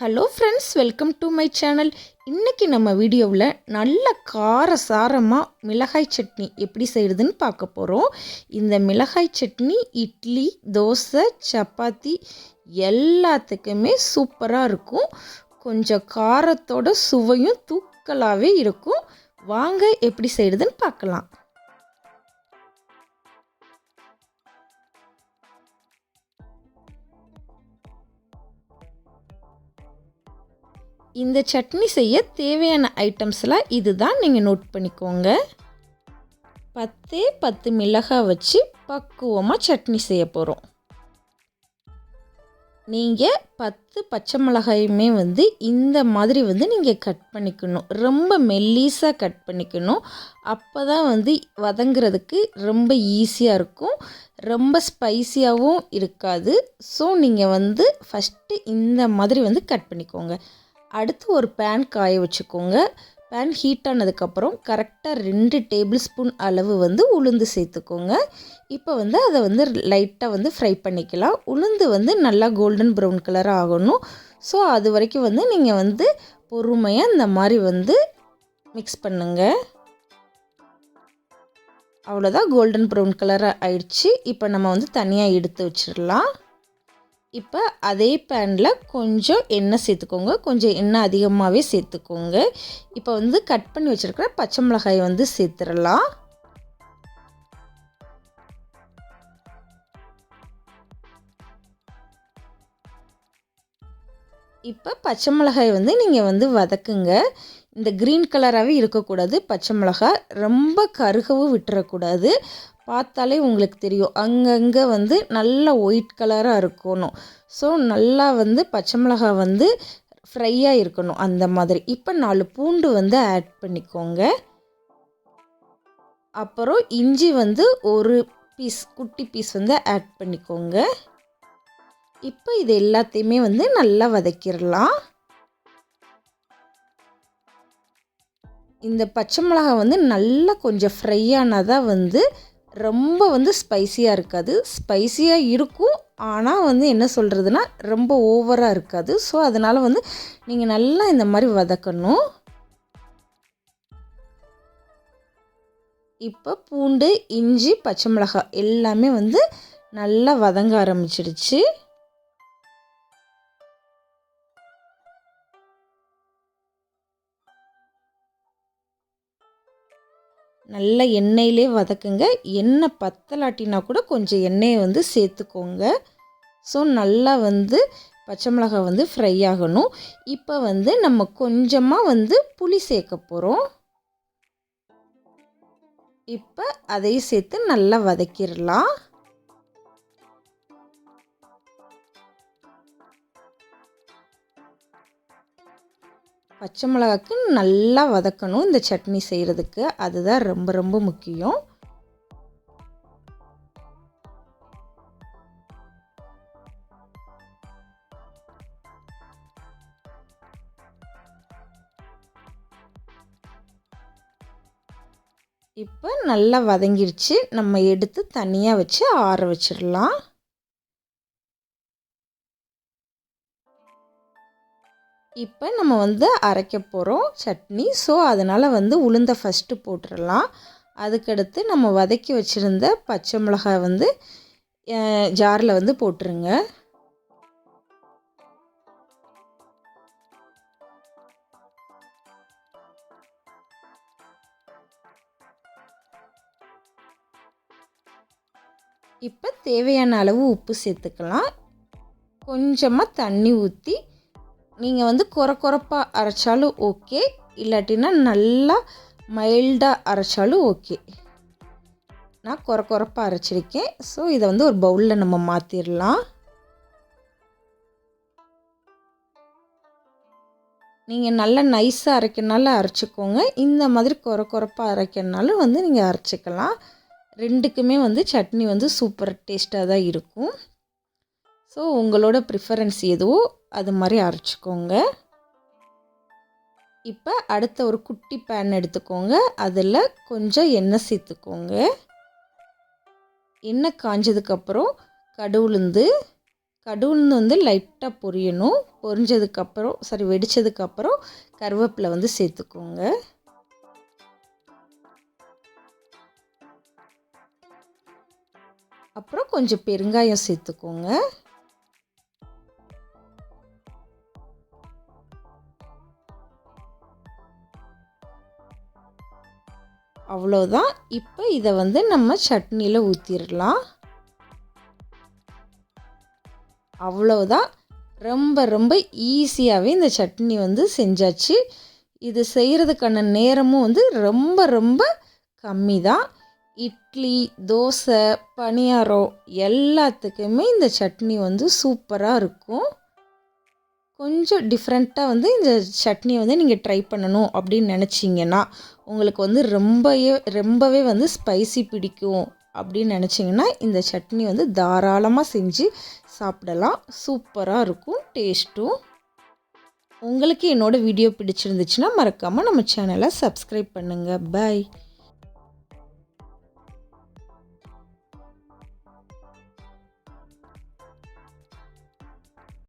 Hello friends, welcome to my channel. இன்றைக்கி நம்ம வீடியோவில் நல்ல காரசாரமாக மிளகாய் சட்னி எப்படி செய்கிறதுன்னு பார்க்க போகிறோம். இந்த மிளகாய் சட்னி இட்லி, தோசை, சப்பாத்தி எல்லாத்துக்குமே சூப்பராக இருக்கும். கொஞ்சம் காரத்தோட சுவையும் தூக்கலாகவே இருக்கும். வாங்க எப்படி செய்கிறதுன்னு பார்க்கலாம். இந்த சட்னி செய்ய தேவையான ஐட்டம்ஸ்லாம் இதுதான், நீங்கள் நோட் பண்ணிக்கோங்க. 10 மிளகாய் வச்சு பக்குவமாக சட்னி செய்ய போகிறோம். நீங்கள் 10 பச்சை மிளகாயுமே இந்த மாதிரி நீங்கள் கட் பண்ணிக்கணும். ரொம்ப மெல்லிஸாக கட் பண்ணிக்கணும். அப்போ தான் வதங்குறதுக்கு ரொம்ப ஈஸியாக இருக்கும். ரொம்ப ஸ்பைஸியாகவும் இருக்காது. ஸோ நீங்கள் ஃபஸ்ட்டு இந்த மாதிரி கட் பண்ணிக்கோங்க. அடுத்து ஒரு பேன் காய வச்சுக்கோங்க. பேன் ஹீட் ஆனதுக்கப்புறம் கரெக்டாக 2 டேபிள் ஸ்பூன் அளவு உளுந்து சேர்த்துக்கோங்க. இப்போ அதை லைட்டாக ஃப்ரை பண்ணிக்கலாம். உளுந்து நல்லா கோல்டன் ப்ரௌன் கலர் ஆகணும். ஸோ அது வரைக்கும் நீங்கள் பொறுமையாக இந்த மாதிரி மிக்ஸ் பண்ணுங்கள். அவ்வளோதான், கோல்டன் ப்ரௌன் கலராக ஆயிடுச்சு. இப்போ நம்ம தனியாக எடுத்து வச்சிடலாம். இப்போ அதே பேனில் கொஞ்சம் எண்ணெய் சேர்த்துக்கோங்க. கொஞ்சம் எண்ணெய் அதிகமாகவே சேர்த்துக்கோங்க. இப்போ கட் பண்ணி வச்சுருக்கிற பச்சை மிளகாய் சேர்த்துடலாம். இப்போ பச்சை மிளகாய் நீங்கள் வதக்குங்க. இந்த க்ரீன் கலராகவே இருக்கக்கூடாது. பச்சை மிளகாய் ரொம்ப கருகவும் விட்டுறக்கூடாது. பார்த்தாலே உங்களுக்கு தெரியும், அங்கங்கே நல்லா ஒயிட் கலராக இருக்கணும். ஸோ நல்லா பச்சை மிளகாய் ஃப்ரையாக இருக்கணும் அந்த மாதிரி. இப்போ 4 பூண்டு ஆட் பண்ணிக்கோங்க. அப்புறம் இஞ்சி ஒரு பீஸ், குட்டி பீஸ் ஆட் பண்ணிக்கோங்க. இப்போ இது எல்லாத்தையுமே நல்லா வதக்கிடலாம். இந்த பச்சை மிளகாய் நல்லா கொஞ்சம் ஃப்ரை ஆனாதான் ரொம்ப ஸ்பைஸியாக இருக்காது. ஸ்பைஸியாக இருக்கும், ஆனால் என்ன சொல்கிறதுனா ரொம்ப ஓவராக இருக்காது. ஸோ அதனால் நீங்கள் நல்லா இந்த மாதிரி வதக்கணும். இப்போ பூண்டு, இஞ்சி, பச்சை மிளகாய் எல்லாமே நல்லா வதங்க ஆரம்பிச்சிடுச்சு. நல்லா எண்ணெயிலே வதக்குங்க. எண்ணெய் பத்தலாட்டினா கூட கொஞ்சம் எண்ணெயை சேர்த்துக்கோங்க. ஸோ நல்லா பச்சை மிளகாய் ஃப்ரை ஆகணும். இப்போ நம்ம கொஞ்சமாக புளி சேர்க்க போகிறோம். இப்போ அதையும் சேர்த்து நல்லா வதக்கிடலாம். பச்சை மிளகாய்க்கு நல்லா வதக்கணும் இந்த சட்னி செய்கிறதுக்கு. அதுதான் ரொம்ப ரொம்ப முக்கியம். இப்போ நல்லா வதங்கிடுச்சு. நம்ம எடுத்து தனியாக வச்சு ஆற வச்சிடலாம். இப்போ நம்ம அரைக்க போகிறோம் சட்னி. ஸோ அதனால் உளுந்தை ஃபஸ்ட்டு போட்டுடலாம். அதுக்கடுத்து நம்ம வதக்கி வச்சுருந்த பச்சை மிளகாய் ஜாரில் போட்டுருங்க. இப்போ தேவையான அளவு உப்பு சேர்த்துக்கலாம். கொஞ்சமாக தண்ணி ஊற்றி நீங்கள் கொரப்பாக அரைச்சாலும் ஓகே, இல்லாட்டினா நல்லா மைல்டாக அரைச்சாலும் ஓகே. நான் கொரப்பாக அரைச்சிருக்கேன். ஸோ இதை ஒரு பவுலில் நம்ம மாற்றிடலாம். நீங்கள் நல்லா நைஸாக அரைக்கிறனால அரைச்சிக்கோங்க. இந்த மாதிரி கொரப்பாக அரைக்கிறனாலும் நீங்கள் அரைச்சிக்கலாம். ரெண்டுக்குமே சட்னி சூப்பர் டேஸ்ட்டாக தான் இருக்கும். ஸோ உங்களோட ப்ரிஃபரன்ஸ் எதுவோ அது மாதிரி அரைச்சிக்கோங்க. இப்போ அடுத்த ஒரு குட்டி பேன் எடுத்துக்கோங்க. அதில் கொஞ்சம் எண்ணெய் சேர்த்துக்கோங்க. எண்ணெய் காஞ்சதுக்கப்புறம் கடுகு, உளுந்து, கடுகு வந்து லைட்டாக பொரியணும். பொரிஞ்சதுக்கப்புறம் வெடித்ததுக்கப்புறம் கருவேப்பிலை வந்து சேர்த்துக்கோங்க. அப்புறம் கொஞ்சம் பெருங்காயம் சேர்த்துக்கோங்க. அவ்வளோதான். இப்போ இதை வந்து நம்ம சட்னியில் ஊற்றிடலாம். அவ்வளோதான். ரொம்ப ரொம்ப ஈஸியாகவே இந்த சட்னி வந்து செஞ்சாச்சு. இது செய்கிறதுக்கான நேரமும் வந்து ரொம்ப ரொம்ப கம்மி தான். இட்லி, தோசை, பணியாரம் எல்லாத்துக்குமே இந்த சட்னி வந்து சூப்பராக இருக்கும். கொஞ்சம் டிஃப்ரெண்ட்டாக வந்து இந்த சட்னியை வந்து நீங்கள் ட்ரை பண்ணணும் அப்படின்னு நினச்சிங்கன்னா, உங்களுக்கு வந்து ரொம்பவே வந்து ஸ்பைசி பிடிக்கும் அப்படின்னு நினச்சிங்கன்னா, இந்த சட்னி வந்து தாராளமாக செஞ்சு சாப்பிடலாம். சூப்பராக இருக்கும் டேஸ்ட்டும். உங்களுக்கு என்னோடய வீடியோ பிடிச்சிருந்துச்சுன்னா மறக்காமல் நம்ம சேனலை சப்ஸ்கிரைப் பண்ணுங்கள். பாய்.